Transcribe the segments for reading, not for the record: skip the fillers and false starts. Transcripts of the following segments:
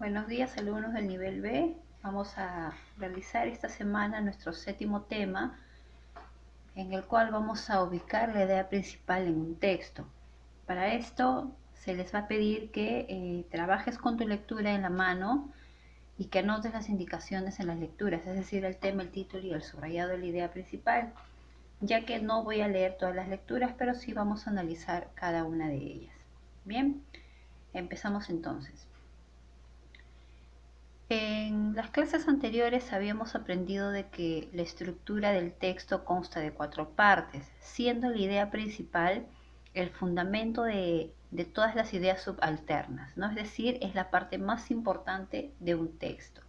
Buenos días, alumnos del nivel B. Vamos a realizar esta semana nuestro séptimo tema, en el cual vamos a ubicar la idea principal en un texto. Para esto se les va a pedir que trabajes con tu lectura en la mano y que anotes las indicaciones en las lecturas, es decir, el tema, el título y el subrayado de la idea principal, ya que no voy a leer todas las lecturas, pero sí vamos a analizar cada una de ellas. Bien, empezamos entonces. En las clases anteriores habíamos aprendido de que la estructura del texto consta de 4 partes, siendo la idea principal el fundamento de todas las ideas subalternas, ¿no? Es decir, es la parte más importante de un texto.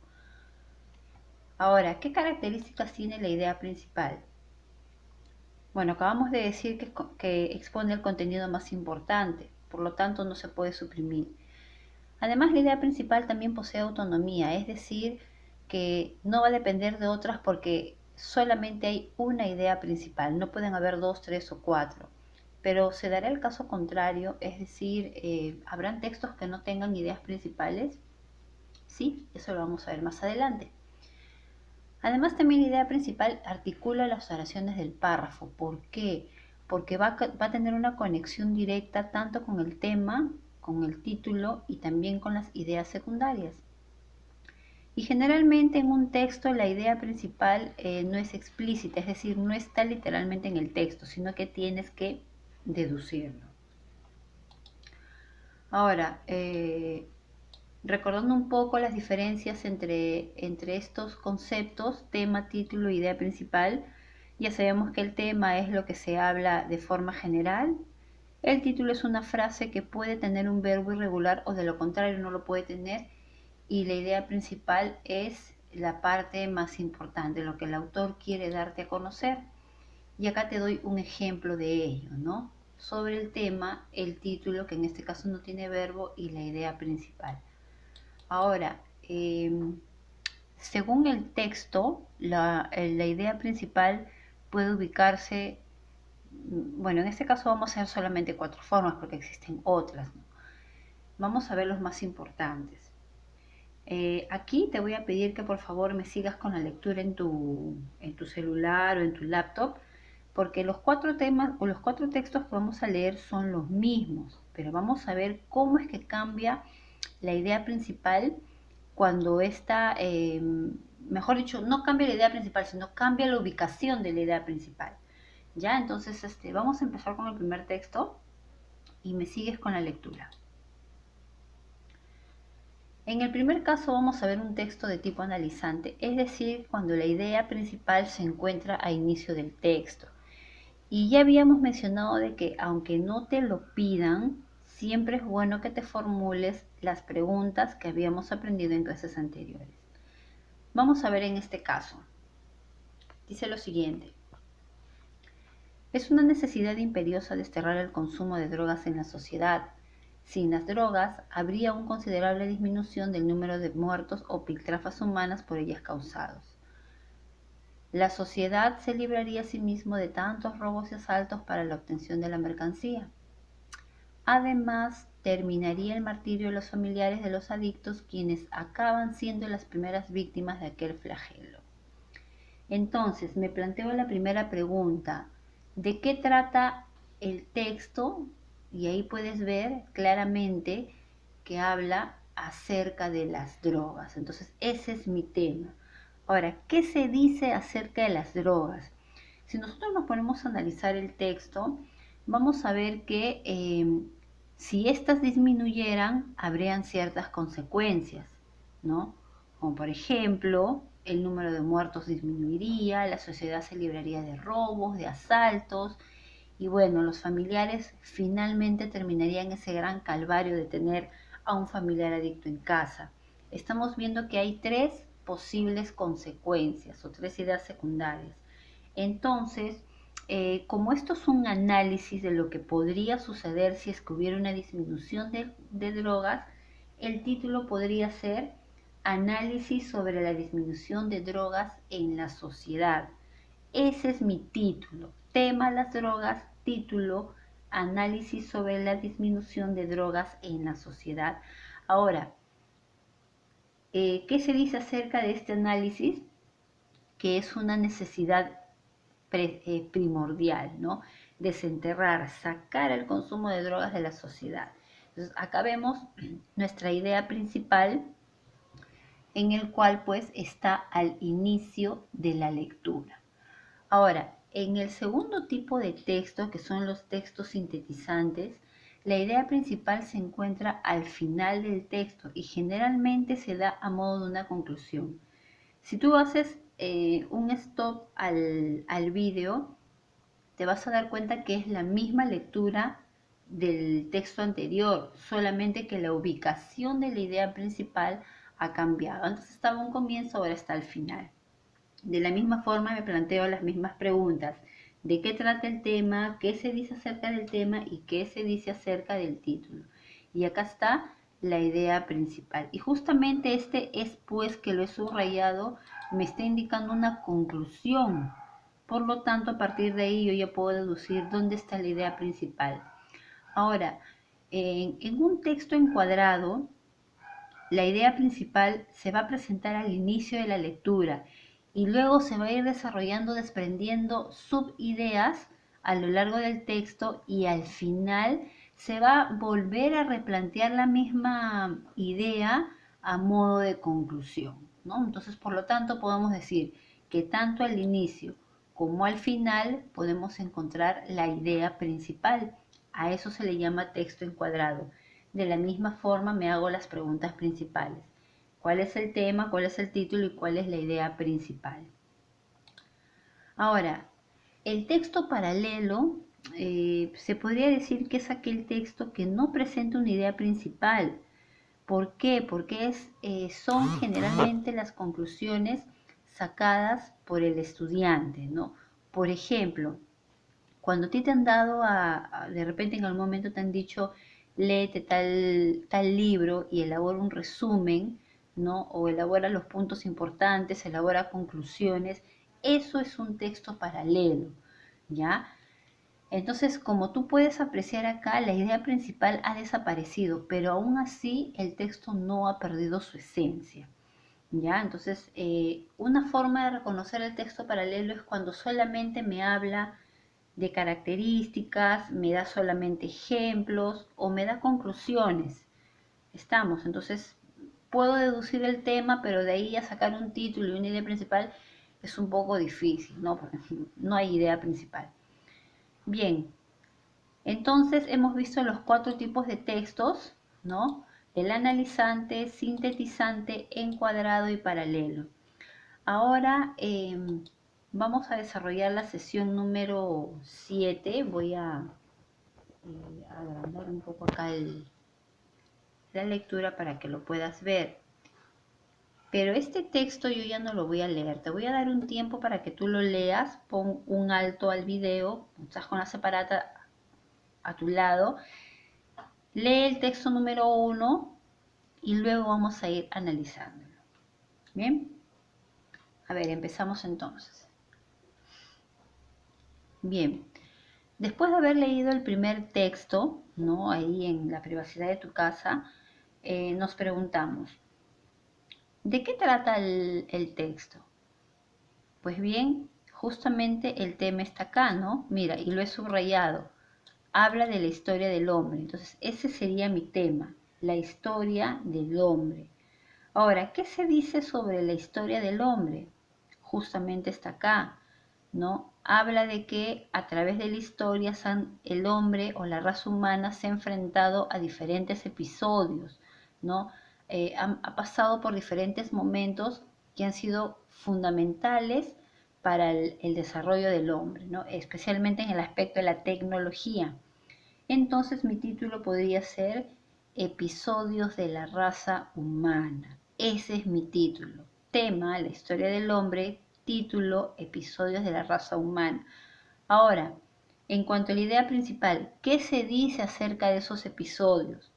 Ahora, ¿qué características tiene la idea principal? Bueno, acabamos de decir que expone el contenido más importante, por lo tanto no se puede suprimir. Además, la idea principal también posee autonomía, es decir, que no va a depender de otras porque solamente hay una idea principal, no pueden haber 2, 3 o 4. Pero se dará el caso contrario, es decir, habrán textos que no tengan ideas principales. Sí, eso lo vamos a ver más adelante. Además, también la idea principal articula las oraciones del párrafo. ¿Por qué? Porque va a tener una conexión directa tanto con el tema, con el título y también con las ideas secundarias. Y generalmente en un texto la idea principal no es explícita, es decir, no está literalmente en el texto, sino que tienes que deducirlo. Ahora, recordando un poco las diferencias entre estos conceptos, tema, título, idea principal, ya sabemos que el tema es lo que se habla de forma general, el título es una frase que puede tener un verbo irregular o de lo contrario no lo puede tener, y la idea principal es la parte más importante, lo que el autor quiere darte a conocer. Y acá te doy un ejemplo de ello, ¿no? Sobre el tema, el título, que en este caso no tiene verbo, y la idea principal. Ahora, según el texto, la idea principal puede ubicarse, bueno, en este caso vamos a ver solamente 4 formas porque existen otras, ¿no? Vamos a ver los más importantes. Aquí te voy a pedir que por favor me sigas con la lectura en tu celular o en tu laptop, porque los 4 temas o los 4 textos que vamos a leer son los mismos, pero vamos a ver cómo es que cambia la idea principal cuando esta, mejor dicho, no cambia la idea principal, sino cambia la ubicación de la idea principal. Ya, entonces vamos a empezar con el primer texto y me sigues con la lectura. En el primer caso vamos a ver un texto de tipo analizante, es decir, cuando la idea principal se encuentra a inicio del texto. Y ya habíamos mencionado de que aunque no te lo pidan, siempre es bueno que te formules las preguntas que habíamos aprendido en clases anteriores. Vamos a ver en este caso. Dice lo siguiente. Es una necesidad imperiosa desterrar el consumo de drogas en la sociedad. Sin las drogas, habría una considerable disminución del número de muertos o piltrafas humanas por ellas causados. La sociedad se libraría a sí mismo de tantos robos y asaltos para la obtención de la mercancía. Además, terminaría el martirio de los familiares de los adictos, quienes acaban siendo las primeras víctimas de aquel flagelo. Entonces, me planteo la primera pregunta. ¿De qué trata el texto? Y ahí puedes ver claramente que habla acerca de las drogas. Entonces, ese es mi tema. Ahora, ¿qué se dice acerca de las drogas? Si nosotros nos ponemos a analizar el texto, vamos a ver que si éstas disminuyeran, habrían ciertas consecuencias, ¿no? Como por ejemplo, el número de muertos disminuiría, la sociedad se libraría de robos, de asaltos, y bueno, los familiares finalmente terminarían ese gran calvario de tener a un familiar adicto en casa. Estamos viendo que hay 3 posibles consecuencias o 3 ideas secundarias. Entonces, como esto es un análisis de lo que podría suceder si es que hubiera una disminución de drogas, el título podría ser Análisis sobre la disminución de drogas en la sociedad. Ese es mi título. Tema las drogas, título, análisis sobre la disminución de drogas en la sociedad. Ahora, ¿Qué se dice acerca de este análisis? Que es una necesidad primordial, ¿no? Desenterrar, sacar el consumo de drogas de la sociedad. Entonces, acá vemos nuestra idea principal, en el cual pues está al inicio de la lectura. Ahora, en el segundo tipo de texto, que son los textos sintetizantes, la idea principal se encuentra al final del texto y generalmente se da a modo de una conclusión. Si tú haces un stop al vídeo, te vas a dar cuenta que es la misma lectura del texto anterior, solamente que la ubicación de la idea principal ha cambiado. Antes estaba un comienzo, ahora está al final. De la misma forma me planteo las mismas preguntas. ¿De qué trata el tema? ¿Qué se dice acerca del tema? ¿Y qué se dice acerca del título? Y acá está la idea principal. Y justamente este es pues que lo he subrayado, me está indicando una conclusión. Por lo tanto, a partir de ahí yo ya puedo deducir dónde está la idea principal. Ahora, en un texto encuadrado, la idea principal se va a presentar al inicio de la lectura y luego se va a ir desarrollando, desprendiendo subideas a lo largo del texto y al final se va a volver a replantear la misma idea a modo de conclusión, ¿no? Entonces, por lo tanto, podemos decir que tanto al inicio como al final podemos encontrar la idea principal. A eso se le llama texto encuadrado. De la misma forma me hago las preguntas principales. ¿Cuál es el tema, cuál es el título y cuál es la idea principal? Ahora, el texto paralelo se podría decir que es aquel texto que no presenta una idea principal. ¿Por qué? Porque son generalmente las conclusiones sacadas por el estudiante, ¿no? Por ejemplo, cuando a ti te han dado de repente en algún momento te han dicho, léete tal libro y elabora un resumen, ¿no? O elabora los puntos importantes, elabora conclusiones. Eso es un texto paralelo, ¿ya? Entonces, como tú puedes apreciar acá, la idea principal ha desaparecido, pero aún así el texto no ha perdido su esencia, ¿ya? Entonces, una forma de reconocer el texto paralelo es cuando solamente me habla de características, me da solamente ejemplos o me da conclusiones. Estamos, entonces puedo deducir el tema, pero de ahí a sacar un título y una idea principal es un poco difícil, ¿no? Porque no hay idea principal. Bien, entonces hemos visto los 4 tipos de textos, ¿no? El analizante, sintetizante, encuadrado y paralelo. Ahora vamos a desarrollar la sesión número 7. Voy a agrandar un poco acá la lectura para que lo puedas ver. Pero este texto yo ya no lo voy a leer. Te voy a dar un tiempo para que tú lo leas. Pon un alto al video. Estás con la separata a tu lado. Lee el texto número 1 y luego vamos a ir analizándolo. Bien. A ver, empezamos entonces. Bien. Después de haber leído el primer texto, ¿no? Ahí en la privacidad de tu casa, nos preguntamos, ¿de qué trata el texto? Pues bien, justamente el tema está acá, ¿no? Mira, y lo he subrayado. Habla de la historia del hombre. Entonces, ese sería mi tema, la historia del hombre. Ahora, ¿qué se dice sobre la historia del hombre? Justamente está acá, ¿no? Habla de que a través de la historia el hombre o la raza humana se ha enfrentado a diferentes episodios, ¿no? Ha pasado por diferentes momentos que han sido fundamentales para el desarrollo del hombre, ¿no? Especialmente en el aspecto de la tecnología. Entonces mi título podría ser Episodios de la raza humana. Ese es mi título. Tema, la historia del hombre. Título, Episodios de la raza humana. Ahora, en cuanto a la idea principal, ¿qué se dice acerca de esos episodios?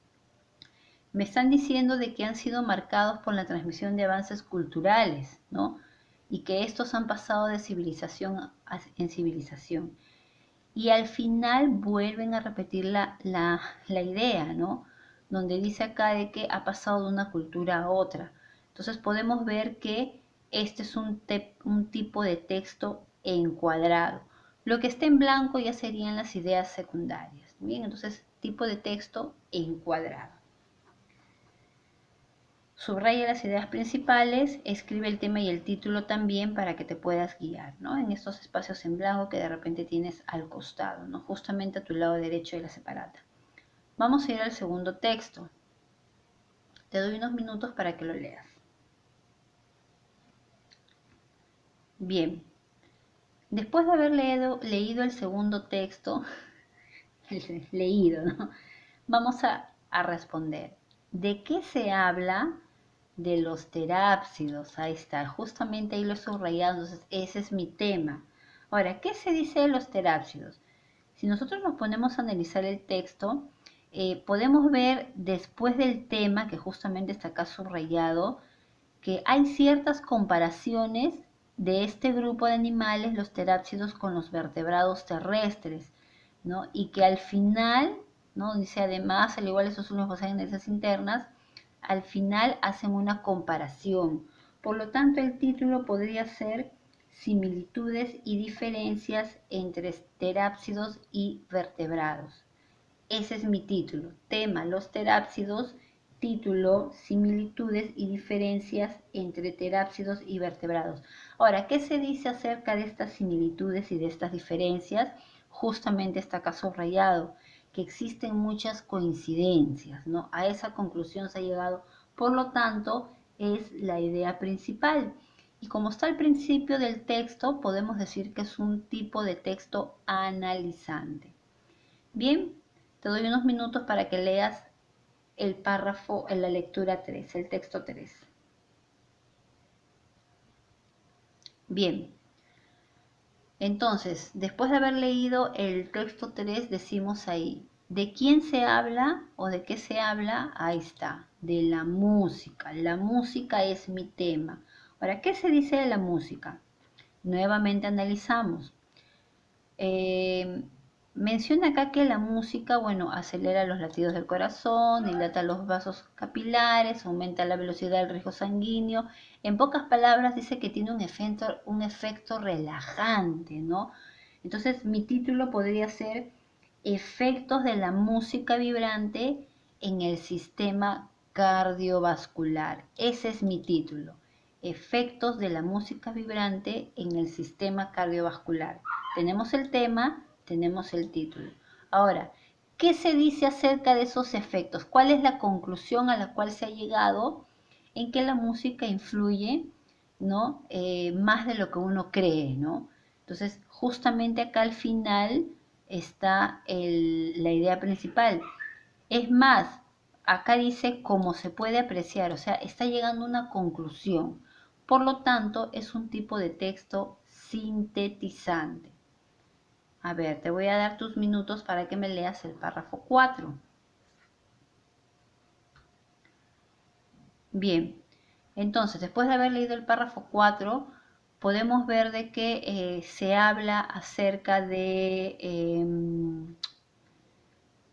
Me están diciendo de que han sido marcados por la transmisión de avances culturales, ¿no? Y que estos han pasado de civilización en civilización. Y al final vuelven a repetir la idea, ¿no? Donde dice acá de que ha pasado de una cultura a otra. Entonces podemos ver que este es un tipo de texto encuadrado. Lo que está en blanco ya serían las ideas secundarias. Bien, entonces tipo de texto encuadrado. Subraya las ideas principales, escribe el tema y el título también para que te puedas guiar, ¿no? En estos espacios en blanco que de repente tienes al costado, ¿no? Justamente a tu lado derecho de la separata. Vamos a ir al segundo texto. Te doy unos minutos para que lo leas. Bien, después de haber leído el segundo texto, ¿no? Vamos a responder. ¿De qué se habla? De los terápsidos. Ahí está, justamente ahí lo he subrayado, entonces ese es mi tema. Ahora, ¿qué se dice de los terápsidos? Si nosotros nos ponemos a analizar el texto, podemos ver después del tema, que justamente está acá subrayado, que hay ciertas comparaciones de este grupo de animales, los terápsidos, con los vertebrados terrestres, ¿no? Y que al final, ¿no? Dice además, al igual esos últimos poseen en esas internas, al final hacen una comparación. Por lo tanto, el título podría ser similitudes y diferencias entre terápsidos y vertebrados. Ese es mi título. Tema, los terápsidos. Título, similitudes y diferencias entre terápsidos y vertebrados. Ahora, ¿qué se dice acerca de estas similitudes y de estas diferencias? Justamente está acá subrayado, que existen muchas coincidencias, ¿no? A esa conclusión se ha llegado. Por lo tanto, es la idea principal. Y como está al principio del texto, podemos decir que es un tipo de texto analizante. Bien, te doy unos minutos para que leas el párrafo en la lectura 3, el texto 3. Bien, entonces, después de haber leído el texto 3, decimos ahí, ¿de quién se habla o de qué se habla? Ahí está, de la música. La música es mi tema. Ahora, ¿qué se dice de la música? Nuevamente analizamos. Menciona acá que la música, bueno, acelera los latidos del corazón, dilata los vasos capilares, aumenta la velocidad del riesgo sanguíneo. En pocas palabras dice que tiene un efecto relajante, ¿no? Entonces mi título podría ser Efectos de la música vibrante en el sistema cardiovascular. Ese es mi título. Efectos de la música vibrante en el sistema cardiovascular. Tenemos el tema, tenemos el título. Ahora, ¿qué se dice acerca de esos efectos? ¿Cuál es la conclusión a la cual se ha llegado en que la música influye, ¿no? Más de lo que uno cree, ¿no? Entonces, justamente acá al final está la idea principal. Es más, acá dice cómo se puede apreciar, o sea, está llegando a una conclusión. Por lo tanto, es un tipo de texto sintetizante. A ver, te voy a dar tus minutos para que me leas el párrafo 4. Bien, entonces, después de haber leído el párrafo 4, podemos ver de que se habla acerca de,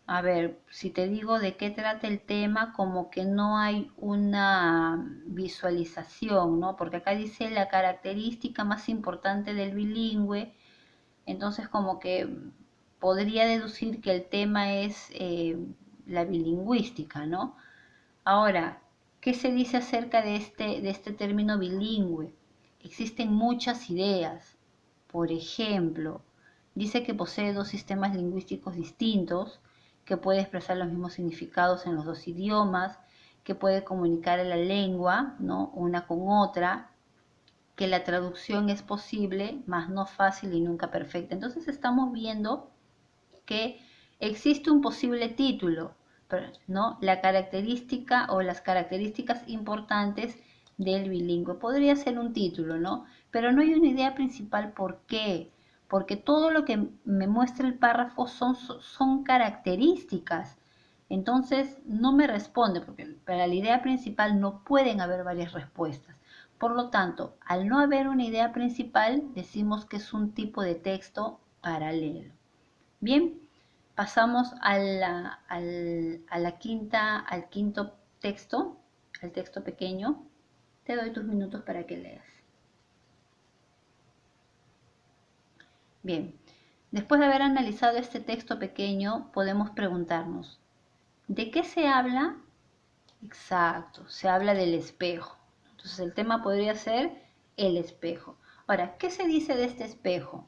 a ver, si te digo de qué trata el tema, como que no hay una visualización, ¿no? Porque acá dice la característica más importante del bilingüe, entonces como que podría deducir que el tema es la bilingüística, ¿no? Ahora, ¿qué se dice acerca de este término bilingüe? Existen muchas ideas. Por ejemplo, dice que posee dos sistemas lingüísticos distintos, que puede expresar los mismos significados en los dos idiomas, que puede comunicar la lengua, ¿no? Una con otra, que la traducción es posible, mas no fácil y nunca perfecta. Entonces estamos viendo que existe un posible título, ¿no? La característica o las características importantes del bilingüe. Podría ser un título, ¿no? Pero no hay una idea principal. ¿Por qué? Porque todo lo que me muestra el párrafo son características. Entonces no me responde, porque para la idea principal no pueden haber varias respuestas. Por lo tanto, al no haber una idea principal, decimos que es un tipo de texto paralelo. Bien, pasamos al quinto texto, al texto pequeño. Te doy tus minutos para que leas. Bien, después de haber analizado este texto pequeño, podemos preguntarnos, ¿de qué se habla? Exacto, se habla del espejo. Entonces el tema podría ser el espejo. Ahora, ¿qué se dice de este espejo?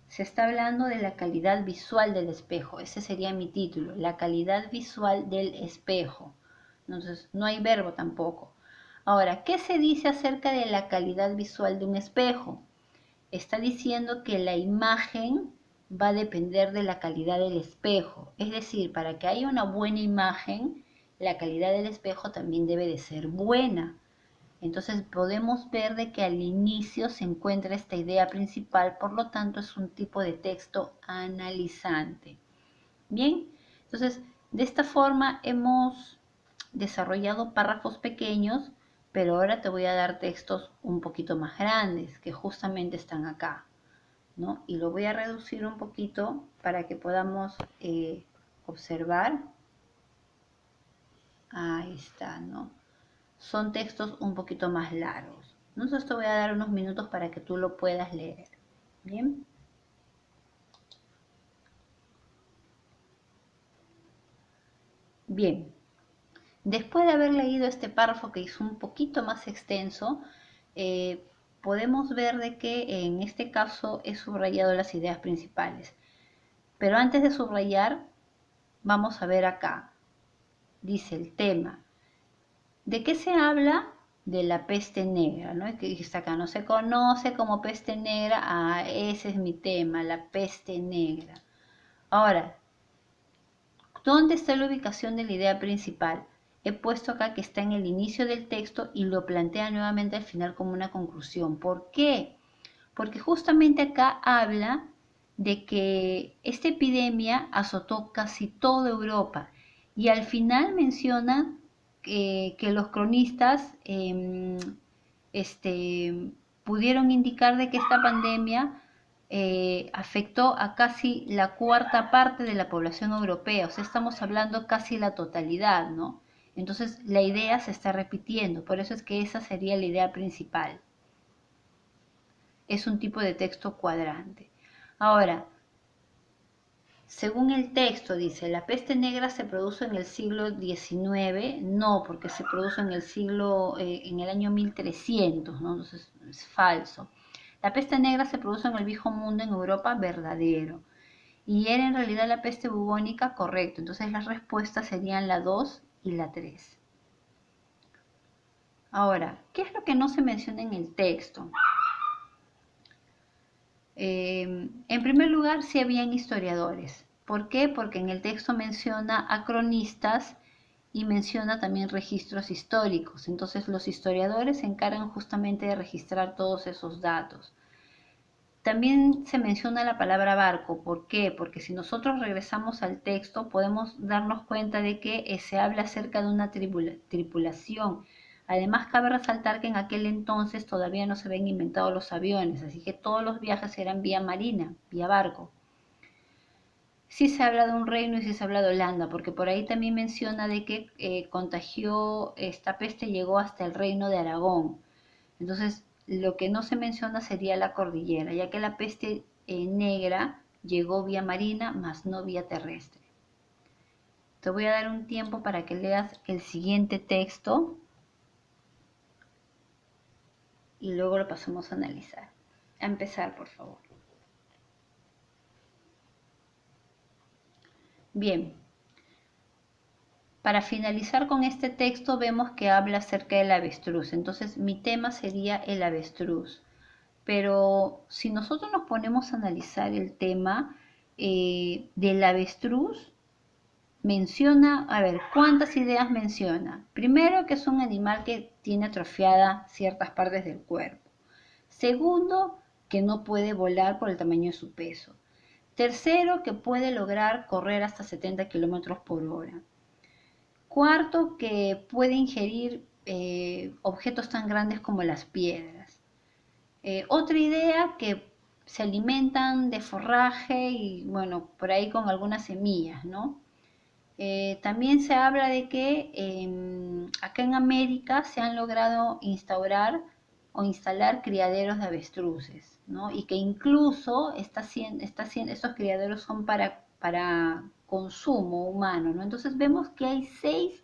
Se está hablando de la calidad visual del espejo. Ese sería mi título, la calidad visual del espejo. Entonces, no hay verbo tampoco. Ahora, ¿qué se dice acerca de la calidad visual de un espejo? Está diciendo que la imagen va a depender de la calidad del espejo. Es decir, para que haya una buena imagen, la calidad del espejo también debe de ser buena. Entonces podemos ver de que al inicio se encuentra esta idea principal, por lo tanto es un tipo de texto analizante. Bien, entonces de esta forma hemos desarrollado párrafos pequeños, pero ahora te voy a dar textos un poquito más grandes que justamente están acá, ¿no? Y lo voy a reducir un poquito para que podamos observar. Ahí está, ¿no? Son textos un poquito más largos. Entonces te voy a dar unos minutos para que tú lo puedas leer. Bien. Bien. Después de haber leído este párrafo que es un poquito más extenso, podemos ver de que en este caso he subrayado las ideas principales. Pero antes de subrayar, vamos a ver acá. Dice el tema. ¿De qué se habla? De la peste negra, ¿no? Que dice acá, no se conoce como peste negra. Ah, ese es mi tema, la peste negra. Ahora, ¿dónde está la ubicación de la idea principal? He puesto acá que está en el inicio del texto y lo plantea nuevamente al final como una conclusión. ¿Por qué? Porque justamente acá habla de que esta epidemia azotó casi toda Europa y al final menciona que los cronistas pudieron indicar de que esta pandemia afectó a casi la cuarta parte de la población europea, o sea, estamos hablando casi la totalidad, ¿no? Entonces la idea se está repitiendo, por eso es que esa sería la idea principal. Es un tipo de texto cuadrante. Ahora, según el texto dice, la peste negra se produjo en el siglo XIX, no, porque se produjo en el año 1300, ¿no? Entonces es falso. La peste negra se produjo en el viejo mundo en Europa, verdadero. Y era en realidad la peste bubónica, correcto. Entonces las respuestas serían la 2 y la 3. Ahora, ¿qué es lo que no se menciona en el texto? En primer lugar, sí habían historiadores. ¿Por qué? Porque en el texto menciona a cronistas y menciona también registros históricos. Entonces los historiadores se encargan justamente de registrar todos esos datos. También se menciona la palabra barco. ¿Por qué? Porque si nosotros regresamos al texto podemos darnos cuenta de que se habla acerca de una tripulación. Además, cabe resaltar que en aquel entonces todavía no se habían inventado los aviones, así que todos los viajes eran vía marina, vía barco. Sí se habla de un reino y sí se habla de Holanda, porque por ahí también menciona de que contagió, esta peste llegó hasta el reino de Aragón. Entonces, lo que no se menciona sería la cordillera, ya que la peste negra llegó vía marina, más no vía terrestre. Te voy a dar un tiempo para que leas el siguiente texto y luego lo pasamos a analizar. A empezar, por favor. Bien, para finalizar con este texto vemos que habla acerca del avestruz. Entonces mi tema sería el avestruz. Pero si nosotros nos ponemos a analizar el tema del avestruz, menciona, a ver, ¿cuántas ideas menciona? Primero, que es un animal que tiene atrofiada ciertas partes del cuerpo. Segundo, que no puede volar por el tamaño de su peso. Tercero, que puede lograr correr hasta 70 kilómetros por hora. Cuarto, que puede ingerir objetos tan grandes como las piedras. Otra idea, que se alimentan de forraje y bueno, por ahí con algunas semillas, ¿no? También se habla de que acá en América se han logrado instaurar o instalar criaderos de avestruces, ¿no? Y que incluso estos criaderos son para consumo humano, ¿no? Entonces vemos que hay 6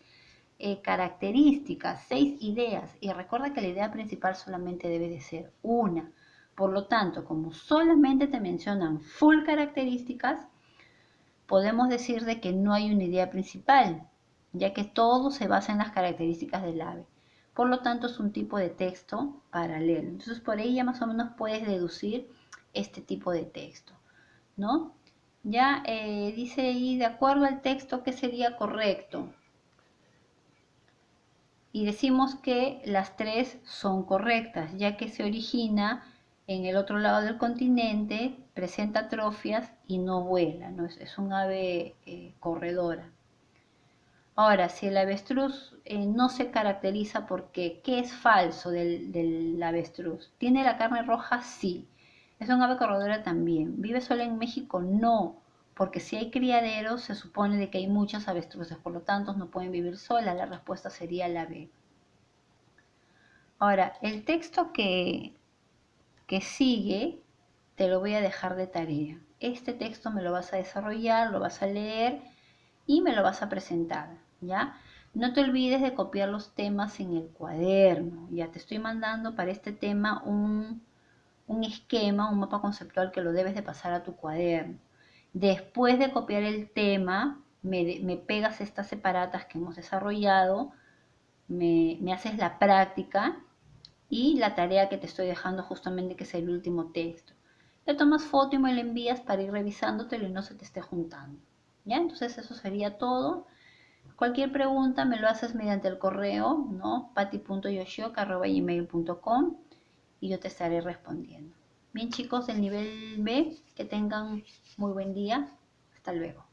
características, 6 ideas, y recuerda que la idea principal solamente debe de ser una. Por lo tanto, como solamente te mencionan full características, podemos decir de que no hay una idea principal, ya que todo se basa en las características del ave. Por lo tanto, es un tipo de texto paralelo. Entonces, por ahí ya más o menos puedes deducir este tipo de texto, ¿no? Ya dice ahí, de acuerdo al texto, ¿qué sería correcto? Y decimos que las 3 son correctas, ya que se origina en el otro lado del continente, presenta atrofias y no vuela, ¿no? Es un ave corredora. Ahora, si el avestruz no se caracteriza porque, ¿qué es falso del avestruz? ¿Tiene la carne roja? Sí. ¿Es un ave corredora? También. ¿Vive sola en México? No, porque si hay criaderos se supone de que hay muchas avestruces, por lo tanto no pueden vivir solas. La respuesta sería la B. Ahora, el texto que sigue te lo voy a dejar de tarea. Este texto me lo vas a desarrollar, lo vas a leer y me lo vas a presentar, ¿ya? No te olvides de copiar los temas en el cuaderno. Ya te estoy mandando para este tema un esquema, un mapa conceptual que lo debes de pasar a tu cuaderno. Después de copiar el tema, me pegas estas separatas que hemos desarrollado, me haces la práctica y la tarea que te estoy dejando justamente, que es el último texto. Le tomas foto y me la envías para ir revisándotelo y no se te esté juntando. ¿Ya? Entonces eso sería todo. Cualquier pregunta me lo haces mediante el correo, ¿no? pati.yoshioka@gmail.com y yo te estaré respondiendo. Bien, chicos del nivel B, que tengan muy buen día. Hasta luego.